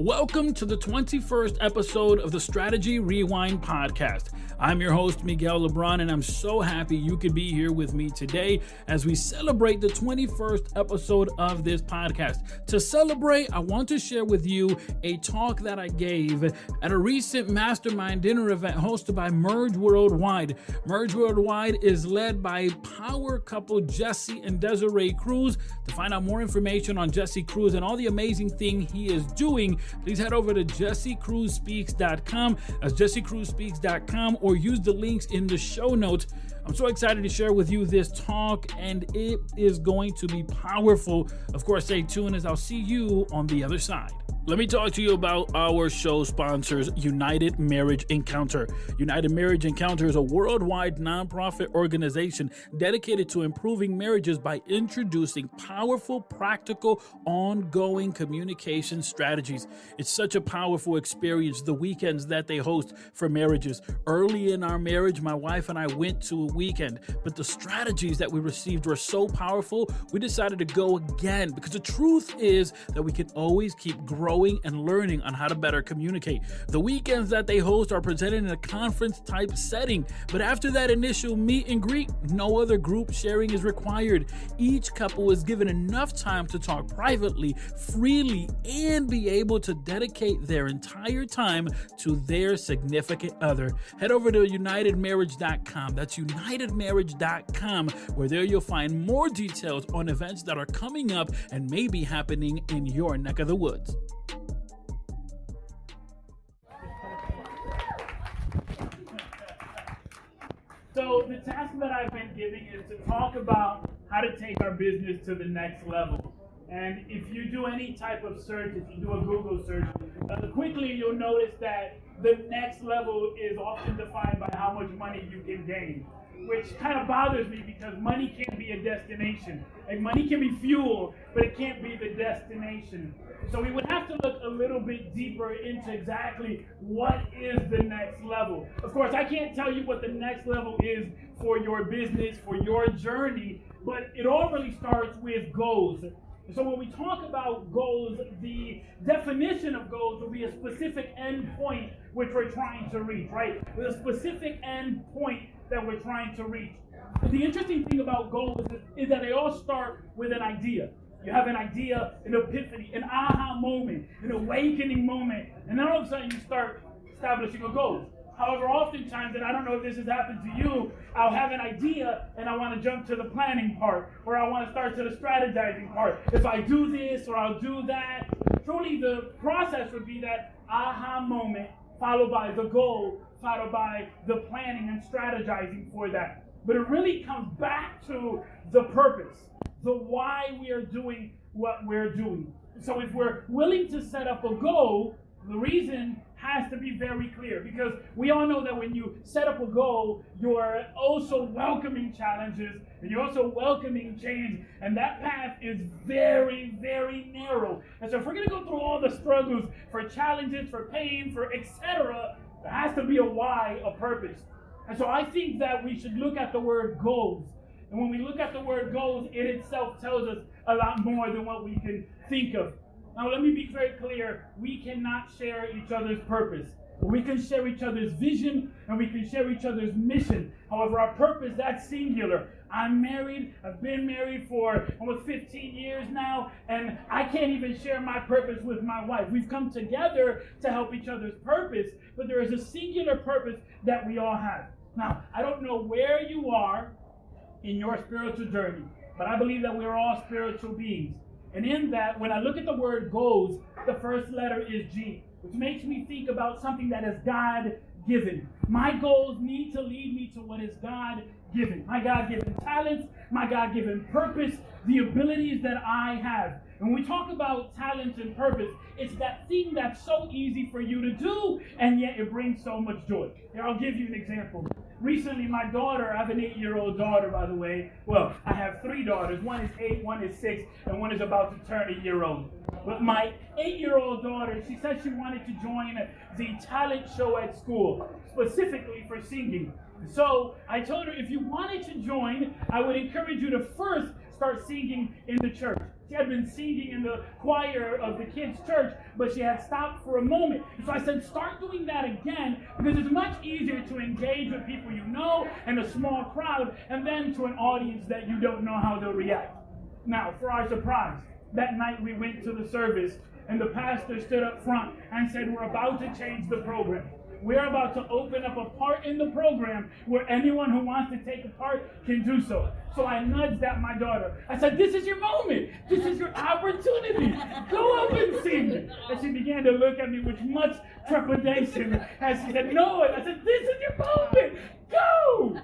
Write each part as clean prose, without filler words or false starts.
Welcome to the 21st episode of the Strategy Rewind podcast. I'm your host, Miguel Lebron, and I'm so happy you could be here with me today as we celebrate the 21st episode of this podcast. To celebrate, I want to share with you a talk that I gave at a recent Mastermind Dinner event hosted by Merge Worldwide. Merge Worldwide is led by power couple Jesse and Desiree Cruz. To find out more information on Jesse Cruz and all the amazing thing he is doing, please head over to jessecruzspeaks.com. That's jessecruzspeaks.com, or use the links in the show notes. I'm so excited to share with you this talk, and it is going to be powerful. Of course, stay tuned as I'll see you on the other side. Let me talk to you about our show sponsors, United Marriage Encounter. United Marriage Encounter is a worldwide nonprofit organization dedicated to improving marriages by introducing powerful, practical, ongoing communication strategies. It's such a powerful experience, the weekends that they host for marriages. Early in our marriage, my wife and I went to a weekend, but the strategies that we received were so powerful, we decided to go again, because the truth is that we can always keep growing and learning on how to better communicate. The weekends that they host are presented in a conference type setting, but after that initial meet and greet, no other group sharing is required. Each couple is given enough time to talk privately, freely, and be able to dedicate their entire time to their significant other. Head over to unitedmarriage.com. That's unitedmarriage.com, where there you'll find more details on events that are coming up and may be happening in your neck of the woods. So the task that I've been giving is to talk about how to take our business to the next level. And if you do any type of search, if you do a Google search, quickly you'll notice that the next level is often defined by how much money you can gain, which kind of bothers me because money can't be a destination. Like, money can be fuel, but it can't be the destination. So we would have to look a little bit deeper into exactly what is the next level. Of course, I can't tell you what the next level is for your business, for your journey, but it all really starts with goals. So when we talk about goals, the definition of goals will be a specific end point which we're trying to reach, right? With a specific end point that we're trying to reach. But the interesting thing about goals is that they all start with an idea. You have an idea, an epiphany, an aha moment, an awakening moment, and then all of a sudden you start establishing a goal. However, oftentimes, and I don't know if this has happened to you, I'll have an idea and I want to jump to the planning part, or I want to start to the strategizing part. If I do this or I'll do that, truly the process would be that aha moment followed by the goal, followed by the planning and strategizing for that. But it really comes back to the purpose, the why we are doing what we're doing. So if we're willing to set up a goal, the reason has to be very clear, because we all know that when you set up a goal, you're also welcoming challenges and you're also welcoming change, and that path is very, very narrow. And so if we're going to go through all the struggles for challenges, for pain, for etc., there has to be a why, a purpose. And so I think that we should look at the word goals. And when we look at the word goals, it itself tells us a lot more than what we can think of. Now, let me be very clear. We cannot share each other's purpose. We can share each other's vision, and we can share each other's mission. However, our purpose, that's singular. I'm married. I've been married for almost 15 years now, and I can't even share my purpose with my wife. We've come together to help each other's purpose, but there is a singular purpose that we all have. Now, I don't know where you are in your spiritual journey, but I believe that we're all spiritual beings. And in that, when I look at the word goals, the first letter is G, which makes me think about something that is God-given. My goals need to lead me to what is God-given. My God-given talents, my God-given purpose, the abilities that I have. And when we talk about talents and purpose, it's that thing that's so easy for you to do, and yet it brings so much joy. Here, I'll give you an example. Recently, my daughter, I have an 8-year-old daughter, by the way. Well, I have 3 daughters. One is 8, one is 6, and one is about to turn a year old. But my 8-year-old daughter, she said she wanted to join the talent show at school, specifically for singing. So I told her, if you wanted to join, I would encourage you to first start singing in the church. She had been singing in the choir of the kids' church, but she had stopped for a moment. So I said, start doing that again, because it's much easier to engage with people you know and a small crowd, and then to an audience that you don't know how they'll react. Now, for our surprise, that night we went to the service, and the pastor stood up front and said, we're about to change the program. We're about to open up a part in the program where anyone who wants to take a part can do so. So I nudged at my daughter. I said, this is your moment. This is your opportunity. Go up and sing. And she began to look at me with much trepidation as she said, no. And I said, this is your moment. Go.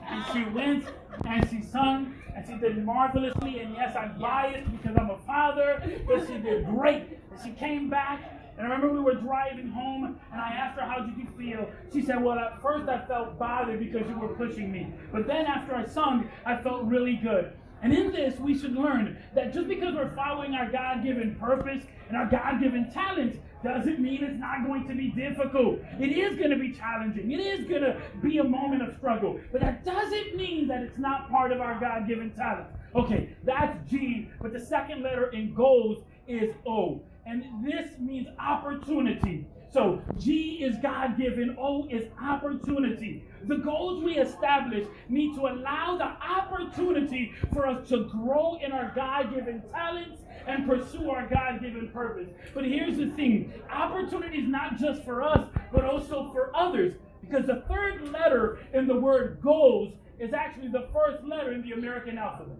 And she went and she sung and she did marvelously. And yes, I'm biased because I'm a father, but she did great. And she came back. And I remember we were driving home, and I asked her, how did you feel? She said, well, at first I felt bothered because you were pushing me. But then after I sung, I felt really good. And in this, we should learn that just because we're following our God-given purpose and our God-given talents doesn't mean it's not going to be difficult. It is going to be challenging. It is going to be a moment of struggle. But that doesn't mean that it's not part of our God-given talent. Okay, that's G, but the second letter in goals is O. And this means opportunity. So G is God-given, O is opportunity. The goals we establish need to allow the opportunity for us to grow in our God-given talents and pursue our God-given purpose. But here's the thing, opportunity is not just for us, but also for others. Because the third letter in the word goals is actually the first letter in the American alphabet.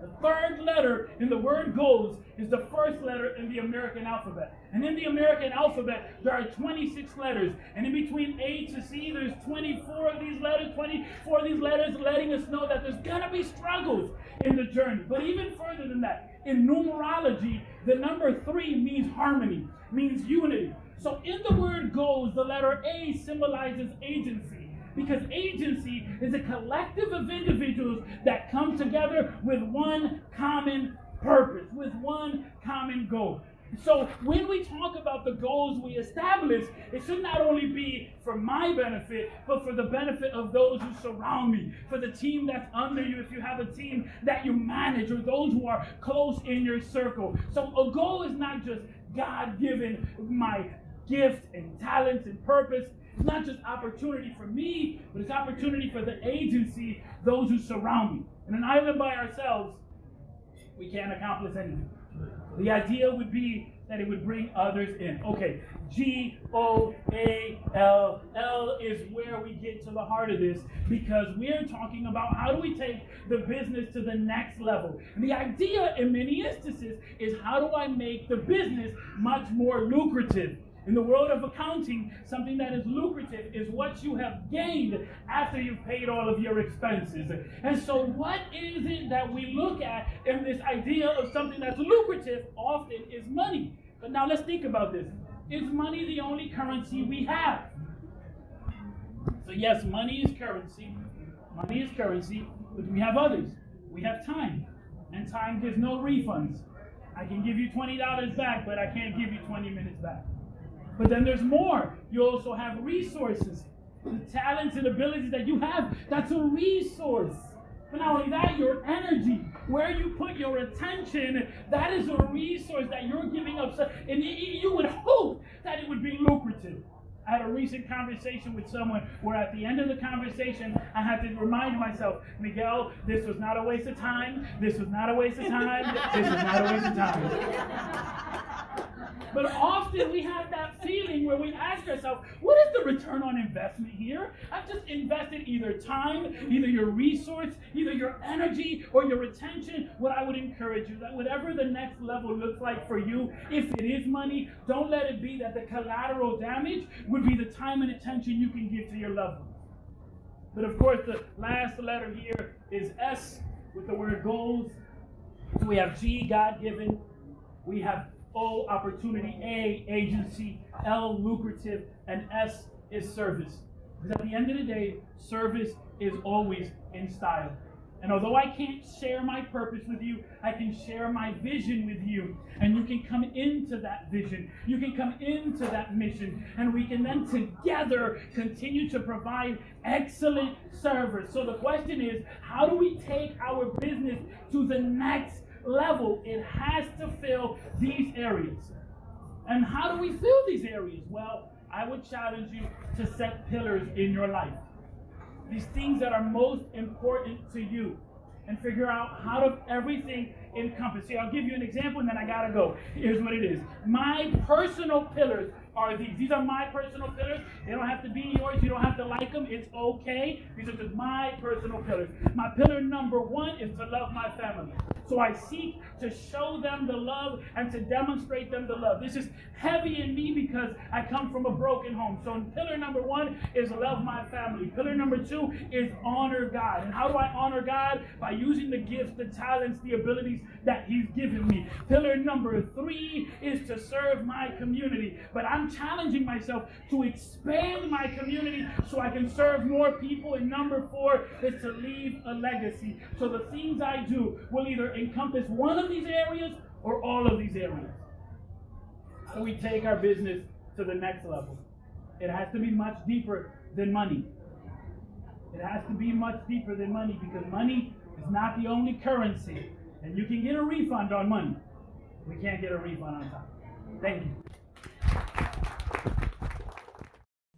The third letter in the word goals is the first letter in the American alphabet. And in the American alphabet, there are 26 letters. And in between A to C, there's 24 of these letters, letting us know that there's going to be struggles in the journey. But even further than that, in numerology, the number 3 means harmony, means unity. So in the word goals, the letter A symbolizes agency. Because agency is a collective of individuals that come together with one common purpose, with one common goal. So when we talk about the goals we establish, it should not only be for my benefit, but for the benefit of those who surround me, for the team that's under you, if you have a team that you manage, or those who are close in your circle. So a goal is not just God-given, my gift and talents and purpose. It's not just opportunity for me, but it's opportunity for the agency, those who surround me. In an island by ourselves, we can't accomplish anything. The idea would be that it would bring others in. Okay, G.O.A.L. L is where we get to the heart of this, because we're talking about how do we take the business to the next level. And the idea in many instances is how do I make the business much more lucrative. In the world of accounting, something that is lucrative is what you have gained after you've paid all of your expenses. And so what is it that we look at in this idea of something that's lucrative often is money. But now let's think about this. Is money the only currency we have? So yes, money is currency. Money is currency, but we have others. We have time. And time gives no refunds. I can give you $20 back, but I can't give you 20 minutes back. But then there's more. You also have resources. The talents and abilities that you have, that's a resource. But not only that, your energy, where you put your attention, that is a resource that you're giving up. And you would hope that it would be lucrative. I had a recent conversation with someone where at the end of the conversation, I had to remind myself, Miguel, this was not a waste of time. This was not a waste of time. This was not a waste of time. But often we have that feeling where we ask ourselves, what is the return on investment here? I've just invested either time, either your resource, either your energy, or your attention. What I would encourage you, that whatever the next level looks like for you, if it is money, don't let it be that the collateral damage would be the time and attention you can give to your loved ones. But of course, the last letter here is S with the word goals. So we have G, God-given. We have O, opportunity, A, agency, L, lucrative, and S is service. Because at the end of the day, service is always in style. And although I can't share my purpose with you, I can share my vision with you. And you can come into that vision. You can come into that mission. And we can then together continue to provide excellent service. So the question is, how do we take our business to the next level, it has to fill these areas. And how do we fill these areas? Well, I would challenge you to set pillars in your life. These things that are most important to you. And figure out how does everything encompass. See, I'll give you an example and then I gotta go. Here's what it is. My personal pillars are these. These are my personal pillars. They don't have to be yours. You don't have to like them. It's okay. These are just my personal pillars. My pillar number one is to love my family. So I seek to show them the love and to demonstrate them the love. This is heavy in me because I come from a broken home. So pillar number one is love my family. Pillar number two is honor God. And how do I honor God? By using the gifts, the talents, the abilities that He's given me. Pillar number three is to serve my community. But I'm challenging myself to expand my community so I can serve more people. And number four is to leave a legacy. So the things I do will either encompass one of these areas or all of these areas. So we take our business to the next level. It has to be much deeper than money. It has to be much deeper than money because money is not the only currency. And you can get a refund on money. We can't get a refund on time. Thank you.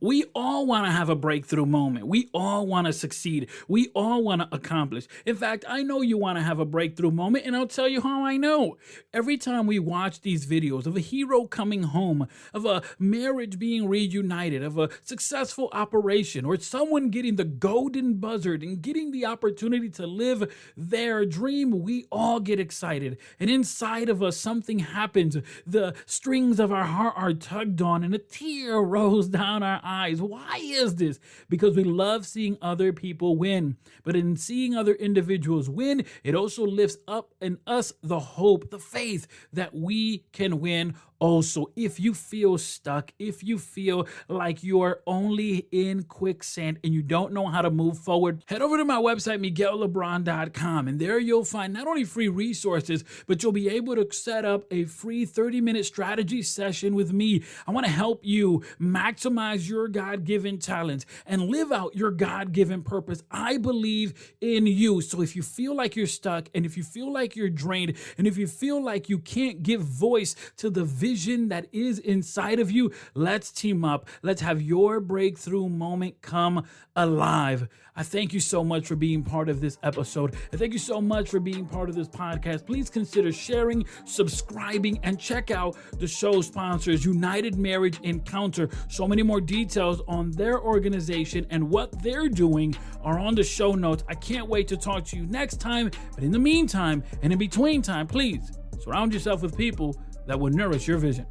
We all want to have a breakthrough moment. We all want to succeed. We all want to accomplish. In fact, I know you want to have a breakthrough moment, and I'll tell you how I know. Every time we watch these videos of a hero coming home, of a marriage being reunited, of a successful operation, or someone getting the golden buzzard and getting the opportunity to live their dream, we all get excited. And inside of us, something happens. The strings of our heart are tugged on, and a tear rolls down our eyes. Why is this? Because we love seeing other people win. But in seeing other individuals win, it also lifts up in us the hope, the faith that we can win also. If you feel stuck, if you feel like you're only in quicksand and you don't know how to move forward, head over to my website, MiguelLebron.com, and there you'll find not only free resources, but you'll be able to set up a free 30-minute strategy session with me. I want to help you maximize your God-given talents and live out your God-given purpose. I believe in you. So if you feel like you're stuck, and if you feel like you're drained, and if you feel like you can't give voice to the vision that is inside of you, let's team up. Let's have your breakthrough moment come alive. I thank you so much for being part of this episode. And thank you so much for being part of this podcast. Please consider sharing, subscribing, and check out the show sponsors, United Marriage Encounter. So many more details on their organization and what they're doing are on the show notes. I can't wait to talk to you next time. But in the meantime, and in between time, please surround yourself with people that will nourish your vision.